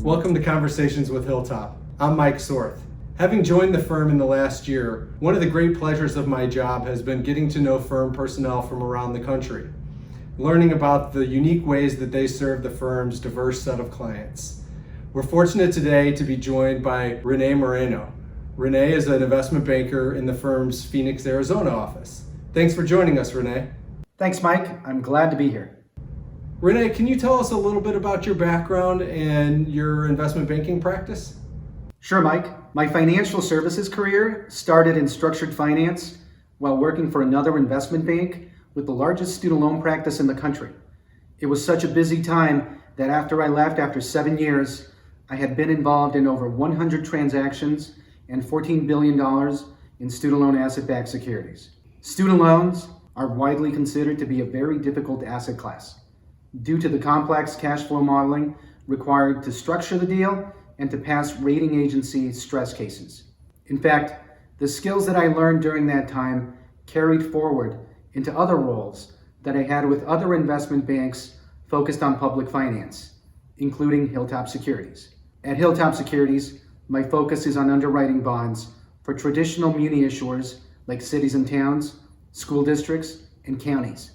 Welcome to Conversations with Hilltop. I'm Mike Sorth. Having joined the firm in the last year, one of the great pleasures of my job has been getting to know firm personnel from around the country, learning about the unique ways that they serve the firm's diverse set of clients. We're fortunate today to be joined by Rene Moreno. Rene is an investment banker in the firm's Phoenix, Arizona office. Thanks for joining us, Rene. Thanks, Mike. I'm glad to be here. Rene, can you tell us a little bit about your background and your investment banking practice? Sure, Mike. My financial services career started in structured finance while working for another investment bank with the largest student loan practice in the country. It was such a busy time that after I left after 7 years, I had been involved in over 100 transactions and $14 billion in student loan asset-backed securities. Student loans are widely considered to be a very difficult asset class due to the complex cash flow modeling required to structure the deal and to pass rating agency stress cases. In fact, the skills that I learned during that time carried forward into other roles that I had with other investment banks focused on public finance, including HilltopSecurities. At HilltopSecurities, my focus is on underwriting bonds for traditional muni issuers like cities and towns, school districts, and counties,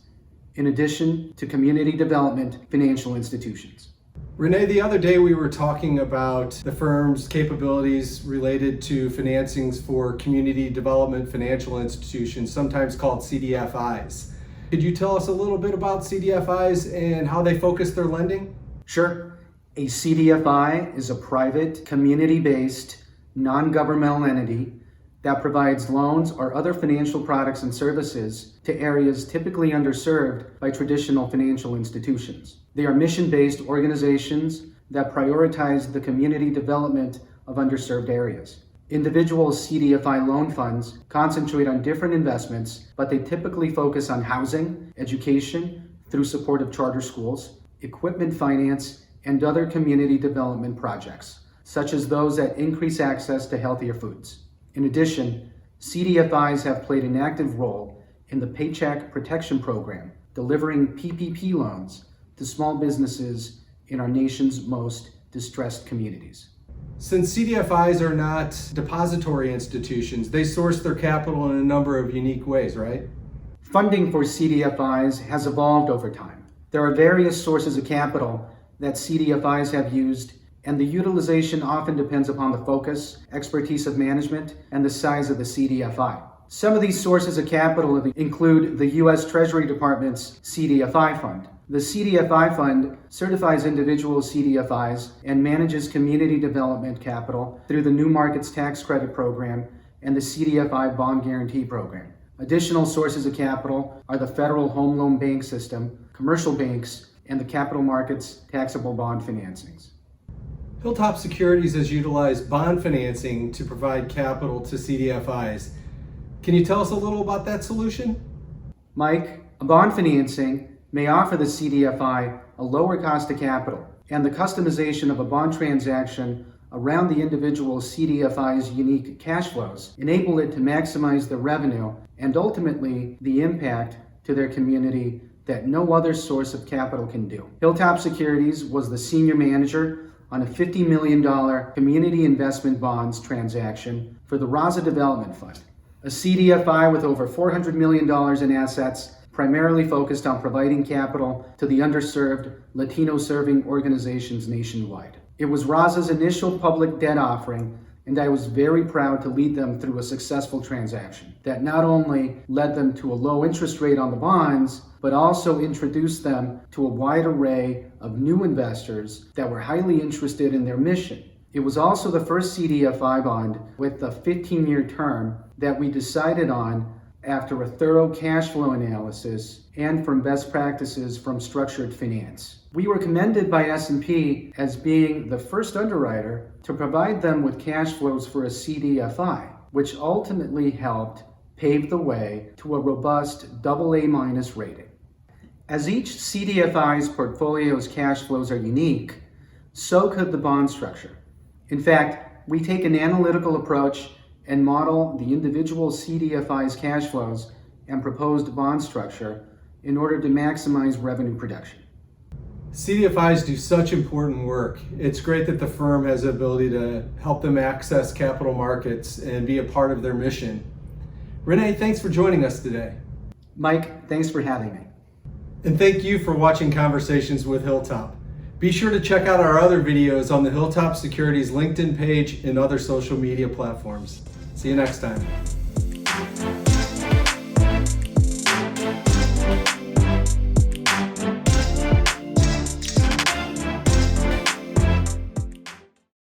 in addition to community development financial institutions. Rene, the other day we were talking about the firm's capabilities related to financings for community development financial institutions, sometimes called CDFIs. Could you tell us a little bit about CDFIs and how they focus their lending? Sure. A CDFI is a private, community-based, non-governmental entity that provides loans or other financial products and services to areas typically underserved by traditional financial institutions. They are mission-based organizations that prioritize the community development of underserved areas. Individual CDFI loan funds concentrate on different investments, but they typically focus on housing, education through support of charter schools, equipment finance, and other community development projects, such as those that increase access to healthier foods. In addition, CDFIs have played an active role in the Paycheck Protection Program, delivering PPP loans to small businesses in our nation's most distressed communities. Since CDFIs are not depository institutions, they source their capital in a number of unique ways, right? Funding for CDFIs has evolved over time. There are various sources of capital that CDFIs have used, and the utilization often depends upon the focus, expertise of management, and the size of the CDFI. Some of these sources of capital include the U.S. Treasury Department's CDFI fund. The CDFI fund certifies individual CDFIs and manages community development capital through the New Markets Tax Credit Program and the CDFI Bond Guarantee Program. Additional sources of capital are the Federal Home Loan Bank System, commercial banks, and the capital markets taxable bond financings. HilltopSecurities has utilized bond financing to provide capital to CDFIs. Can you tell us a little about that solution? Mike, a bond financing may offer the CDFI a lower cost of capital, and the customization of a bond transaction around the individual CDFI's unique cash flows enable it to maximize the revenue and ultimately the impact to their community that no other source of capital can do. HilltopSecurities was the senior manager on a $50 million community investment bonds transaction for the Raza Development Fund, a CDFI with over $400 million in assets, primarily focused on providing capital to the underserved Latino-serving organizations nationwide. It was Raza's initial public debt offering, and I was very proud to lead them through a successful transaction that not only led them to a low interest rate on the bonds, but also introduced them to a wide array of new investors that were highly interested in their mission. It was also the first CDFI bond with a 15-year term that we decided on after a thorough cash flow analysis and from best practices from structured finance. We were commended by S&P as being the first underwriter to provide them with cash flows for a CDFI, which ultimately helped pave the way to a robust AA- rating. As each CDFI's portfolio's cash flows are unique, so could the bond structure. In fact, we take an analytical approach and model the individual CDFI's cash flows and proposed bond structure in order to maximize revenue production. CDFIs do such important work. It's great that the firm has the ability to help them access capital markets and be a part of their mission. Rene, thanks for joining us today. Mike, thanks for having me. And thank you for watching Conversations with Hilltop. Be sure to check out our other videos on the Hilltop Securities LinkedIn page and other social media platforms. See you next time.